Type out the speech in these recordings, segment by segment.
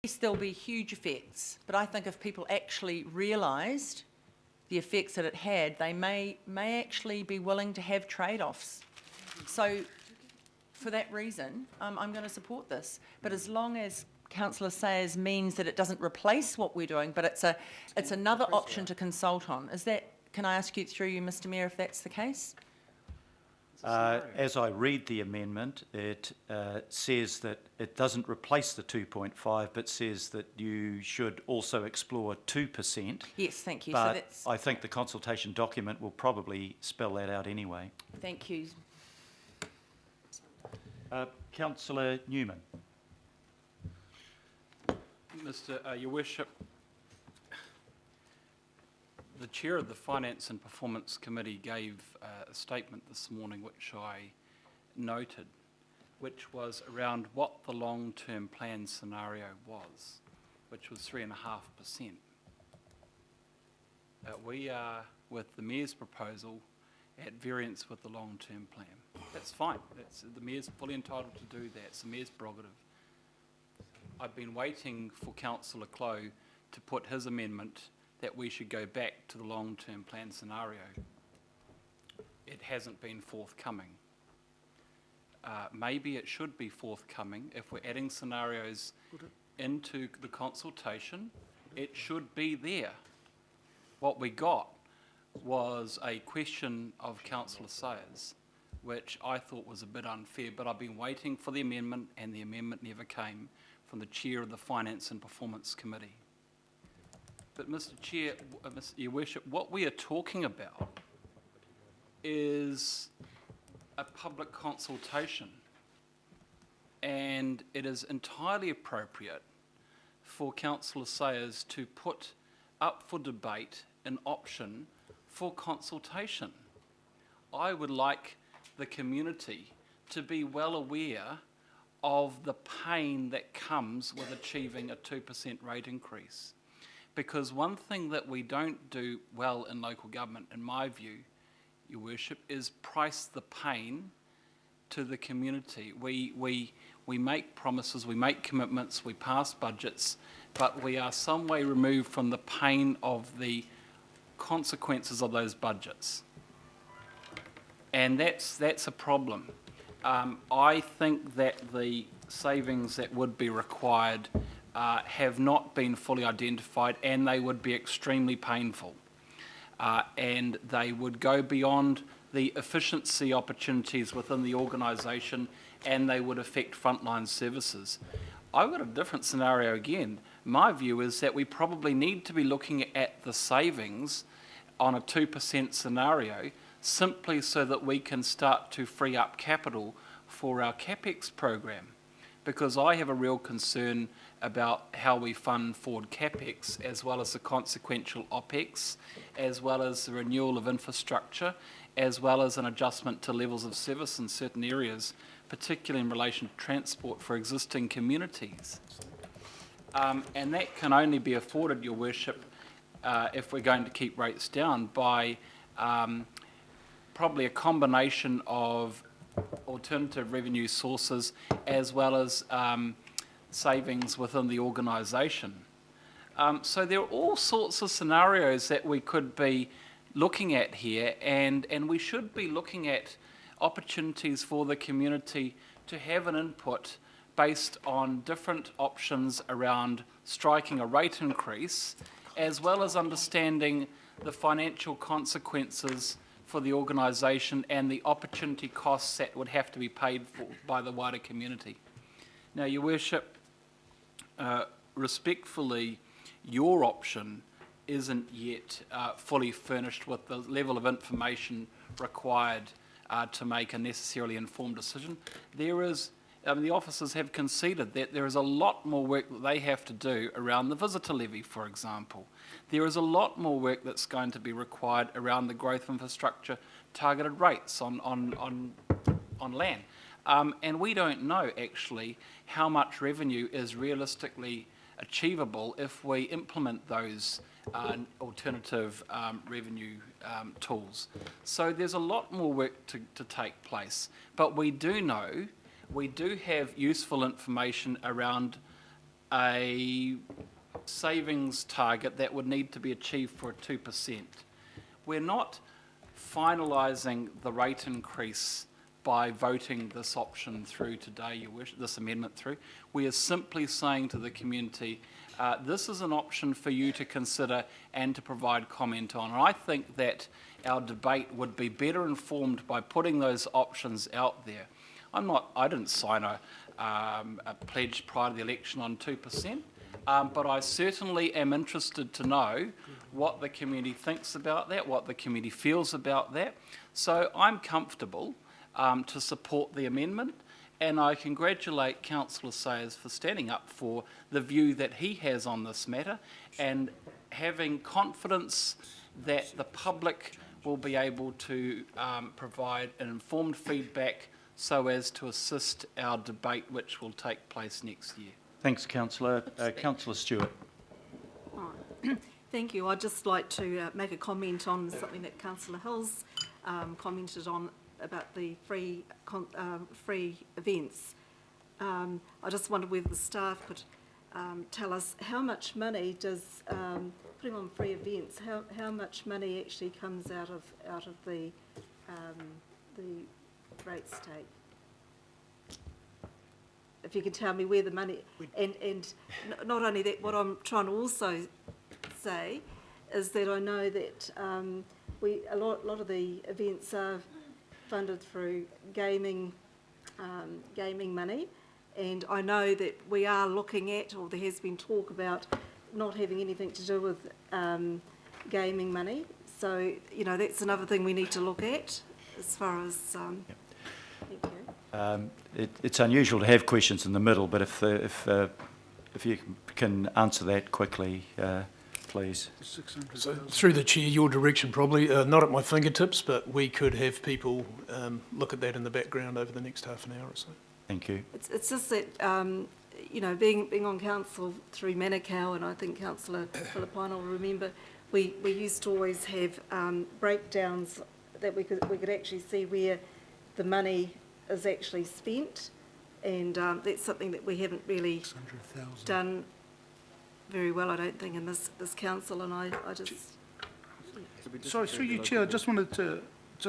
Yes, there'll be huge effects, but I think if people actually realised the effects that it had, they may actually be willing to have trade-offs. So, for that reason, I'm going to support this. But as long as Councillor Sayers means that it doesn't replace what we're doing, but it's another option to consult on. Is that? Can I ask you through you, Mr. Mayor, if that's the case? As I read the amendment, it says that it doesn't replace the 2.5, but says that you should also explore 2%. Yes, thank you. But So that's, I think the consultation document will probably spell that out anyway. thank you. Councillor Newman. Your Worship, the Chair of the Finance and Performance Committee gave a statement this morning which I noted, which was around what the long-term plan scenario was, which was 3.5%. We are, with the Mayor's proposal, at variance with the long-term plan. That's fine. The Mayor's fully entitled to do that. It's the Mayor's prerogative. I've been waiting for Councillor Clow to put his amendment that we should go back to the long-term plan scenario. It hasn't been forthcoming. Maybe it should be forthcoming. If we're adding scenarios into the consultation, it should be there. What we got was a question of Councillor Sayers, which I thought was a bit unfair, but I've been waiting for the amendment, and the amendment never came from the Chair of the Finance and Performance Committee. But Mr. Chair, Your Worship, what we are talking about is a public consultation, and it is entirely appropriate for Councillor Sayers to put up for debate an option for consultation. I would like the community to be well aware of the pain that comes with achieving a 2% rate increase. Because one thing that we don't do well in local government, in my view, Your Worship, is price the pain to the community. We make promises, we make commitments, we pass budgets, but we are some way removed from the pain of the consequences of those budgets. And that's a problem. I think that the savings that would be required have not been fully identified, and they would be extremely painful. And they would go beyond the efficiency opportunities within the organisation, and they would affect frontline services. I've got a different scenario again. My view is that we probably need to be looking at the savings on a 2% scenario, simply so that we can start to free up capital for our CapEx program. Because I have a real concern about how we fund forward CapEx, as well as the consequential OpEx, as well as the renewal of infrastructure, as well as an adjustment to levels of service in certain areas, particularly in relation to transport for existing communities. And that can only be afforded, Your Worship, if we're going to keep rates down, by probably a combination of alternative revenue sources as well as savings within the organisation. So there are all sorts of scenarios that we could be looking at here, and we should be looking at opportunities for the community to have an input based on different options around striking a rate increase, as well as understanding the financial consequences for the organisation and the opportunity costs that would have to be paid for by the wider community. Now, Your Worship, respectfully, your option isn't yet fully furnished with the level of information required to make a necessarily informed decision. There is, the officers have conceded that there is a lot more work that they have to do around the visitor levy, for example. There is a lot more work that's going to be required around the growth infrastructure targeted rates on land. And we don't know actually how much revenue is realistically achievable if we implement those alternative revenue tools. So there's a lot more work to take place. But we do know, we do have useful information around a savings target that would need to be achieved for a 2%. We're not finalising the rate increase by voting this option through today, Your Worship, this amendment through. We are simply saying to the community, this is an option for you to consider and to provide comment on. And I think that our debate would be better informed by putting those options out there. I didn't sign a pledge prior to the election on 2%, but I certainly am interested to know what the community thinks about that, what the community feels about that. So I'm comfortable to support the amendment, and I congratulate Councillor Sayers for standing up for the view that he has on this matter and having confidence that the public will be able to provide an informed feedback so as to assist our debate which will take place next year. Thanks, Councillor. Councillor Stewart. Thank you. I'd just like to make a comment on something that Councillor Hills commented on about the free events. I just wondered whether the staff could tell us how much money does putting on free events, how much money actually comes out of the rates take. If you could tell me where the money, and not only that, what I'm trying to also say is that I know that a lot of the events are funded through gaming money, and I know that we are looking at, or there has been talk about not having anything to do with gaming money. So that's another thing we need to look at as far as. Thank you. It's unusual to have questions in the middle, but if you can answer that quickly, please. So, through the Chair, your direction probably, not at my fingertips, but we could have people look at that in the background over the next half an hour or so. Thank you. It's just that, being on council through Manukau, and I think Councillor Philippine will remember, we used to always have breakdowns that we could actually see where the money is actually spent, and that's something that we haven't really done very well, I don't think, in this council, and I just. Sorry, through you, Chair, I just wanted to it's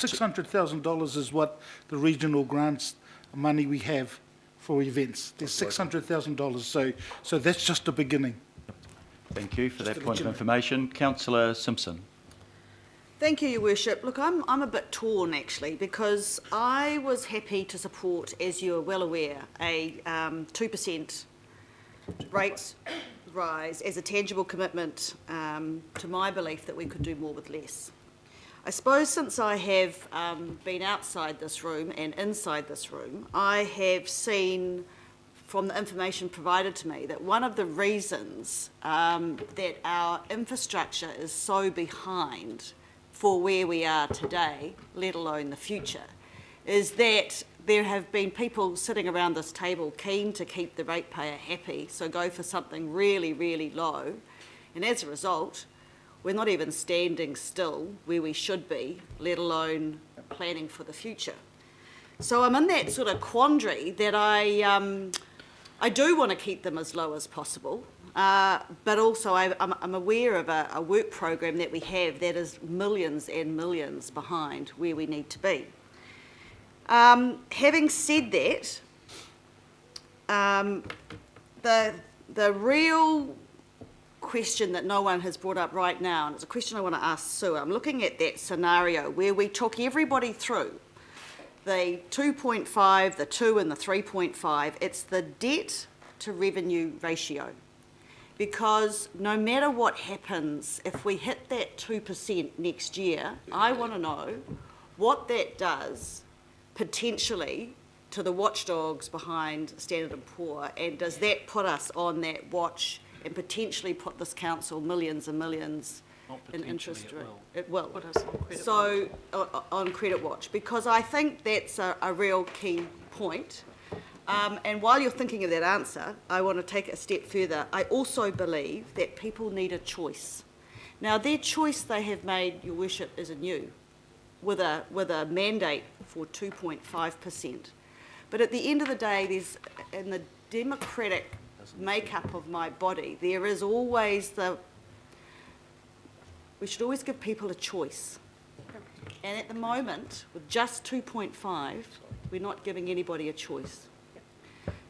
$600,000 is what the regional grants money we have for events. There's $600,000, so that's just the beginning. Thank you for that point of information. Councillor Simpson. Thank you, Your Worship. Look, I'm a bit torn actually, because I was happy to support, as you're well aware, a 2% rate rise as a tangible commitment to my belief that we could do more with less. I suppose since I have been outside this room and inside this room, I have seen from the information provided to me that one of the reasons that our infrastructure is so behind for where we are today, let alone the future, is that there have been people sitting around this table keen to keep the ratepayer happy, so go for something really, really low, and as a result, we're not even standing still where we should be, let alone planning for the future. So I'm in that sort of quandary that I do want to keep them as low as possible, but also I'm aware of a work program that we have that is millions and millions behind where we need to be. Having said that, the real question that no one has brought up right now, and it's a question I want to ask Sue, I'm looking at that scenario where we took everybody through the 2.5, the 2 and the 3.5, it's the debt to revenue ratio. Because no matter what happens, if we hit that 2% next year, I want to know what that does potentially to the watchdogs behind Standard & Poor, and does that put us on that watch and potentially put this council millions and millions in interest rate? It will. Put us on credit So, on credit watch, because I think that's a real key point. And while you're thinking of that answer, I want to take it a step further. I also believe that people need a choice. Now, their choice they have made, Your Worship, is anew, with a mandate for 2.5%. But at the end of the day, there's, in the democratic makeup of my body, there is always we should always give people a choice. And at the moment, with just 2.5, we're not giving anybody a choice.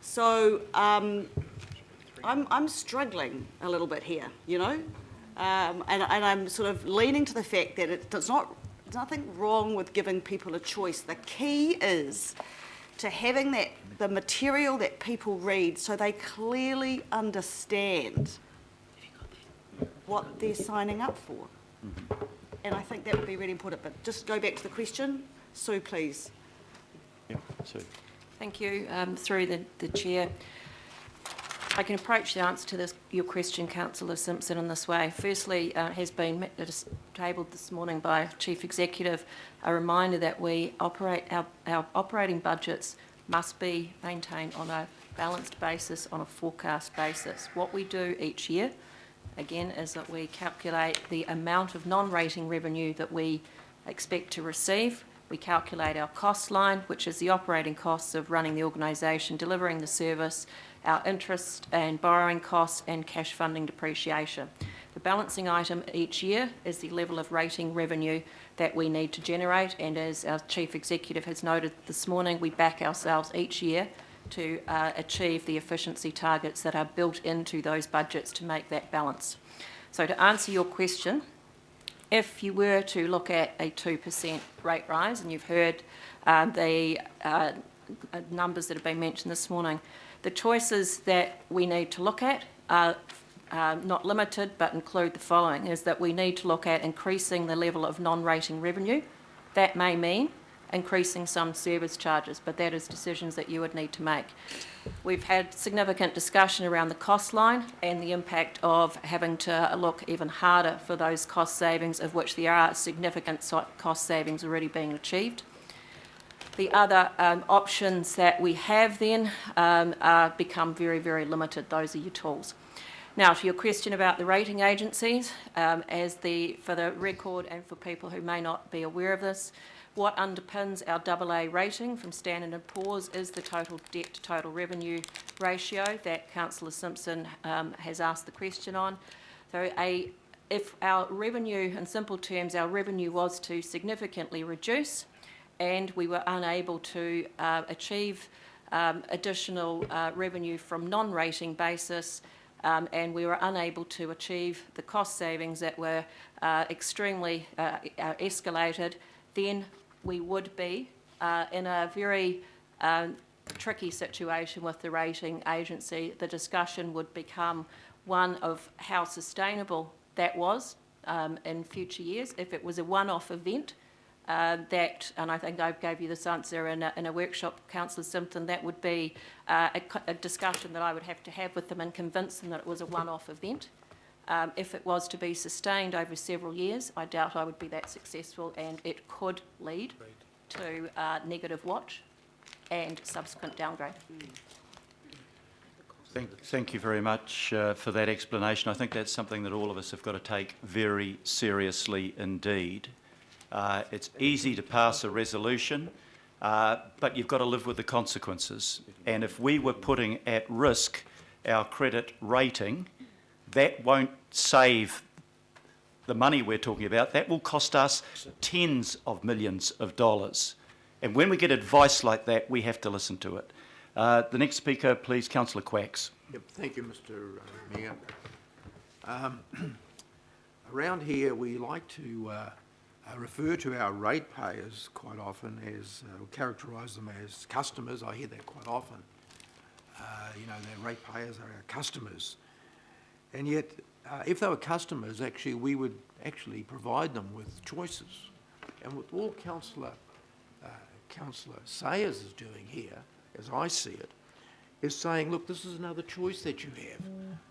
So I'm struggling a little bit here, you know, and I'm sort of leaning to the fact that there's nothing wrong with giving people a choice. The key is to having the material that people read so they clearly understand what they're signing up for. And I think that would be really important. But just go back to the question. Sue, please. Yeah, Sue. Thank you. Through the Chair, I can approach the answer to your question, Councillor Simpson, in this way. Firstly, has been tabled this morning by Chief Executive a reminder that we operate our operating budgets must be maintained on a balanced basis, on a forecast basis. What we do each year, again, is that we calculate the amount of non-rating revenue that we expect to receive. We calculate our cost line, which is the operating costs of running the organisation, delivering the service, our interest and borrowing costs and cash funding depreciation. The balancing item each year is the level of rating revenue that we need to generate, and as our Chief Executive has noted this morning, we back ourselves each year to achieve the efficiency targets that are built into those budgets to make that balance. So to answer your question, if you were to look at a 2% rate rise, and you've heard the numbers that have been mentioned this morning, the choices that we need to look at are not limited but include the following, is that we need to look at increasing the level of non-rating revenue. That may mean increasing some service charges, but that is decisions that you would need to make. We've had significant discussion around the cost line and the impact of having to look even harder for those cost savings, of which there are significant cost savings already being achieved. The other options that we have then become very, very limited. Those are your tools. Now, to your question about the rating agencies, for the record and for people who may not be aware of this, what underpins our AA rating from Standard & Poor's is the total debt to total revenue ratio that Councillor Simpson has asked the question on. So if our revenue, in simple terms, our revenue was to significantly reduce and we were unable to achieve additional revenue from non-rating basis, and we were unable to achieve the cost savings that were extremely escalated, then we would be in a very tricky situation with the rating agency. The discussion would become one of how sustainable that was in future years. If it was a one-off event, and I think I gave you this answer in a workshop, Councillor Simpson, that would be a discussion that I would have to have with them and convince them that it was a one-off event. If it was to be sustained over several years, I doubt I would be that successful, and it could lead to negative watch and subsequent downgrade. Thank you very much for that explanation. I think that's something that all of us have got to take very seriously indeed. It's easy to pass a resolution, but you've got to live with the consequences. And if we were putting at risk our credit rating, that won't save the money we're talking about. That will cost us tens of millions of dollars. And when we get advice like that, we have to listen to it. The next speaker, please, Councillor Quacks. Yep, thank you, Mr. Mayor. Around here, we like to refer to our ratepayers quite often as, characterise them as customers. I hear that quite often. Their ratepayers are our customers. And yet, if they were customers, actually, we would actually provide them with choices. And what all Councillor Sayers is doing here, as I see it, is saying, look, this is another choice that you have.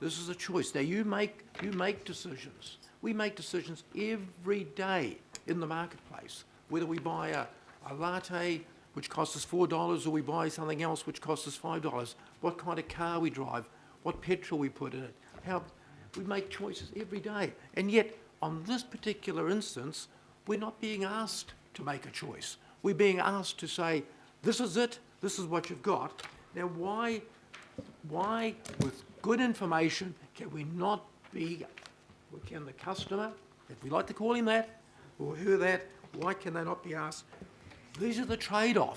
This is a choice. Now, you make decisions. We make decisions every day in the marketplace, whether we buy a latte, which costs us $4, or we buy something else which costs us $5, what kind of car we drive, what petrol we put in it, how we make choices every day. And yet, on this particular instance, we're not being asked to make a choice. We're being asked to say, this is it, this is what you've got. Now, why with good information, can we not be, can the customer, if we like to call him that, or her that, why can they not be asked, these are the trade-offs?